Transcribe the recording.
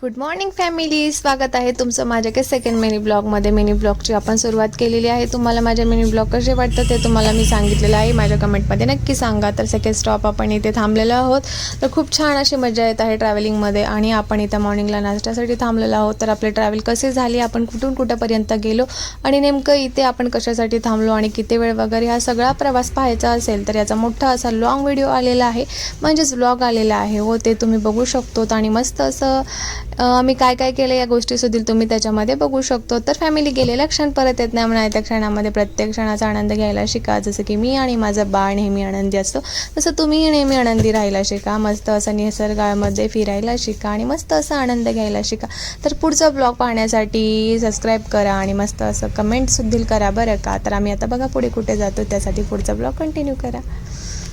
Good morning family, स्वागत आहे तुमचं माझ्या काही सेकंड मिनी ब्लॉगमध्ये. मिनी ब्लॉगची आपण सुरुवात केलेली आहे. तुम्हाला माझे मिनी ब्लॉग कसे वाटतं ते तुम्हाला मी सांगितलेलं आहे. माझ्या कमेंटमध्ये नक्की सांगा. तर सेकंड स्टॉप आपण इथे थांबलेलो आहोत. तर खूप छान अशी मजा येत आहे ट्रॅव्हलिंगमध्ये आणि आपण इथं मॉर्निंगला नाश्त्यासाठी थांबलेलो आहोत. तर आपले ट्रॅव्हल कसे झाले, आपण कुठून कुठंपर्यंत गेलो आणि नेमकं इथे आपण कशासाठी थांबलो आणि किती वेळ वगैरे हा सगळा प्रवास पाहायचा असेल तर याचा मोठा असा लॉंग व्हिडिओ आलेला आहे, म्हणजेच व्लॉग आलेला आहे हो, ते तुम्ही बघू शकतो. आणि मस्त असं आम्ही काय काय केलं या गोष्टी सुद्धा तुम्ही त्याच्यामध्ये बघू शकतो. तर फॅमिली गेलेलं क्षण परत येत नाही म्हणा, त्या क्षणामध्ये प्रत्येक क्षणाचा आनंद घ्यायला शिका. जसं की मी आणि माझं बाळ नेहमी आनंदी असतो, तसं तुम्ही नेहमी आनंदी राहायला शिका. मस्त असं निसर्गामध्ये फिरायला शिका आणि मस्त असा आनंद घ्यायला शिका. तर पुढचा ब्लॉग पाहण्यासाठी सबस्क्राईब करा आणि मस्त असं कमेंट सुद्धा करा बरं का. तर आम्ही आता बघा पुढे कुठे जातो, त्यासाठी पुढचा ब्लॉग कंटिन्यू करा.